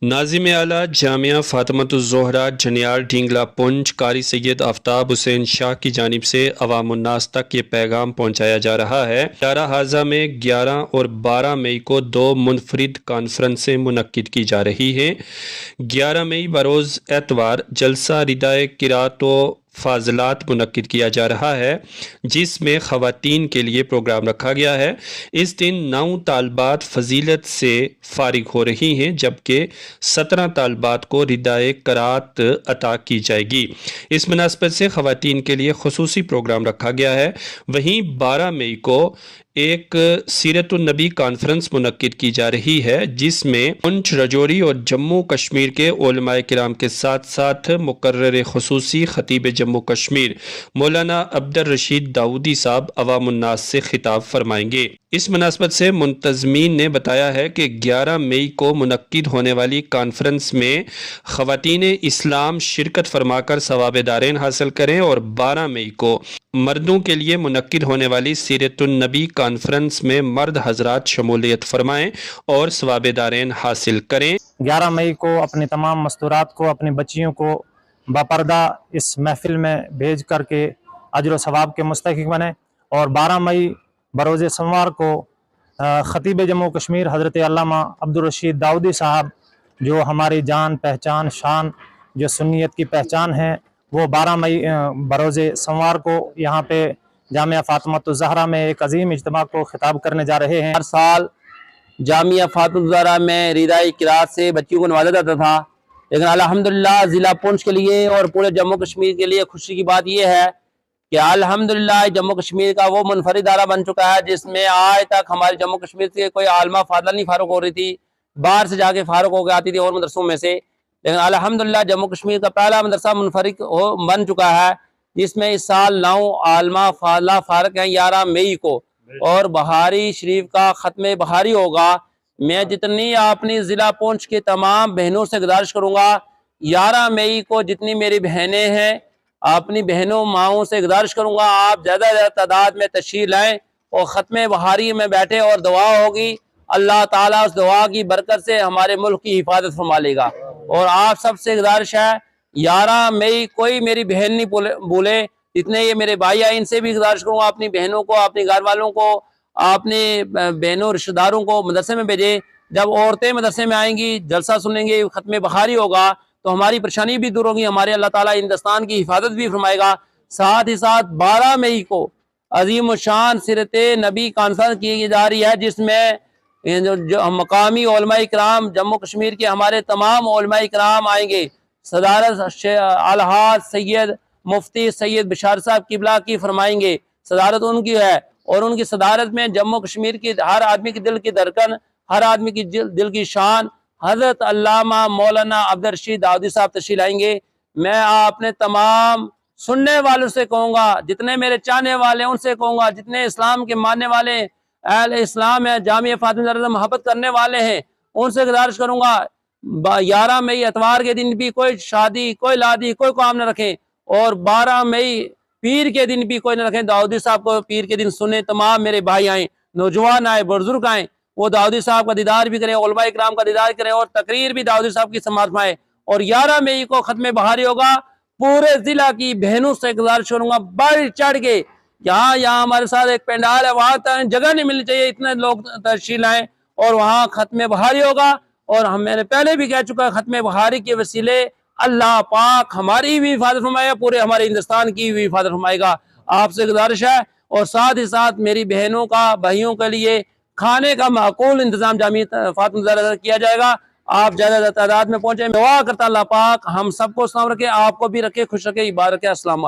ناظم اعلیٰ جامعہ فاطمۃ الزہرا جنیار ڈھینگلہ پنچ قاری سید آفتاب حسین شاہ کی جانب سے عوام الناس تک یہ پیغام پہنچایا جا رہا ہے۔ دارا حاضہ میں 11 اور 12 مئی کو 2 منفرد کانفرنسیں منعقد کی جا رہی ہیں۔ 11 مئی بروز اتوار جلسہ ردائے قرات و فاضلات منعقد کیا جا رہا ہے، جس میں خواتین کے لیے پروگرام رکھا گیا ہے۔ اس دن 9 طالبات فضیلت سے فارغ ہو رہی ہیں، جبکہ 17 طالبات کو ردائے قرات عطا کی جائے گی۔ اس مناسبت سے خواتین کے لیے خصوصی پروگرام رکھا گیا ہے۔ وہیں 12 مئی کو ایک سیرت النبی کانفرنس منعقد کی جا رہی ہے، جس میں پنچ، رجوری اور جموں کشمیر کے علماء کرام کے ساتھ ساتھ مقرر خصوصی خطیب جموں کشمیر مولانا عبدالرشید داؤدی صاحب عوام الناس سے خطاب فرمائیں گے۔ اس مناسبت سے منتظمین نے بتایا ہے کہ 11 مئی کو منعقد ہونے والی کانفرنس میں خواتین اسلام شرکت فرما کر ثواب دارین حاصل کریں، اور 12 مئی کو مردوں کے لیے منعقد ہونے والی سیرت النبی کانفرنس میں مرد حضرات شمولیت فرمائیں اور ثواب دارین حاصل کریں۔ 11 مئی کو اپنی تمام مستورات کو، اپنی بچیوں کو باپردہ اس محفل میں بھیج کر کے اجر و ثواب کے مستحق بنیں، اور 12 مئی بروز سوموار کو خطیب جموں کشمیر حضرت علامہ عبدالرشید داؤدی صاحب، جو ہماری جان، پہچان، شان، جو سنیت کی پہچان ہے، وہ 12 مئی بروز سوموار کو یہاں پہ جامعہ فاطمۃ الزہرا میں ایک عظیم اجتماع کو خطاب کرنے جا رہے ہیں۔ ہر سال جامعہ فاطمۃ الزہرا میں ردائے قرات سے بچیوں کو نوازا جاتا تھا، لیکن الحمدللہ ضلع پونچھ کے لیے اور پورے جموں کشمیر کے لیے خوشی کی بات یہ ہے کہ الحمدللہ جموں کشمیر کا وہ منفرد ادارہ بن چکا ہے جس میں آج تک ہمارے جموں کشمیر سے کوئی عالمہ فاضلہ نہیں فارغ ہو رہی تھی، باہر سے جا کے فارغ ہو کے آتی تھی اور مدرسوں میں سے، لیکن الحمدللہ جموں کشمیر کا پہلا مدرسہ منفرد بن چکا ہے، جس میں اس سال 9 عالمہ فاضلہ فارغ ہیں 11 مئی کو، اور بہاری شریف کا ختم بہاری ہوگا۔ میں جتنی اپنی ضلع پونچھ کے تمام بہنوں سے گزارش کروں گا، 11 مئی کو جتنی میری بہنیں ہیں، اپنی بہنوں ماؤں سے گزارش کروں گا آپ زیادہ زیادہ تعداد میں تشریف لائیں اور ختم بہاری میں بیٹھے، اور دعا ہوگی، اللہ تعالیٰ اس دعا کی برکت سے ہمارے ملک کی حفاظت فرما لے گا۔ اور آپ سب سے گزارش ہے 11 مئی کوئی میری بہن نہیں بھولے، جتنے یہ میرے بھائی ہیں ان سے بھی گزارش کروں گا اپنی بہنوں کو، اپنی گھر والوں کو، اپنے بہنوں رشتہ داروں کو مدرسے میں بھیجیں۔ جب عورتیں مدرسے میں آئیں گی، جلسہ سنیں گے، ختم بہاری ہوگا، تو ہماری پریشانی بھی دور ہوگی، ہمارے اللہ تعالیٰ ہندوستان کی حفاظت بھی فرمائے گا۔ ساتھ ہی ساتھ 12 مئی کو عظیم الشان سیرت نبی کانفرنس کی جا رہی ہے، جس میں جو مقامی علماء کرام جموں کشمیر کے ہمارے تمام علماء کرام آئیں گے۔ صدارت الحاج سید مفتی سید بشار صاحب قبلہ کی فرمائیں گے، صدارت ان کی ہے، اور ان کی صدارت میں جموں کشمیر کی ہر آدمی کی دل کی دھڑکن، ہر آدمی کی دل کی شان حضرت علامہ مولانا عبدالرشید داؤدی صاحب تشریف لائیں گے۔ میں اپنے تمام سننے والوں سے کہوں گا، جتنے میرے چاہنے والے ان سے کہوں گا، جتنے اسلام کے ماننے والے اہل اسلام ہیں، جامعہ فاطمہ الزہرا محبت کرنے والے ہیں، ان سے گزارش کروں گا 11 مئی اتوار کے دن بھی کوئی شادی، کوئی لادی، کوئی کام نہ رکھیں، اور 12 مئی پیر کے دن بھی کوئی نہ رکھیں۔ داؤدی صاحب کو پیر کے دن سنیں، تمام میرے بھائی آئیں، نوجوان آئیں، بزرگ آئیں، وہ داؤدی صاحب کا دیدار بھی کریں، علماء اکرام کا دیدار کریں، اور تقریر بھی داؤدی صاحب کی سماعت فرمائیں۔ اور 11 مئی کو ختم بہاری ہوگا۔ پورے ضلع کی بہنوں سے گزارش کروں گا بڑھ چڑھ کے، یہاں ہمارے ساتھ ایک پینڈال ہے، وہاں جگہ نہیں ملنی چاہیے، اتنے لوگ تشریف لائیں، اور وہاں ختم بہاری ہوگا۔ اور میں نے پہلے بھی کہہ چکا، ختم بہاری کے وسیلے اللہ پاک ہماری بھی حفاظت فرمائے گا، پورے ہمارے ہندوستان کی بھی حفاظت فرمائے گا۔ آپ سے گزارش ہے، اور ساتھ ہی ساتھ میری بہنوں کا، بھائیوں کے لیے کھانے کا معقول انتظام جامعہ فاطمہ الزہرا کیا جائے گا۔ آپ زیادہ تعداد میں پہنچیں، دعا کرتا اللہ پاک ہم سب کو سلام رکھے، آپ کو بھی رکھے، خوش رکھے، عبادت رکھے۔ السلام علیکم۔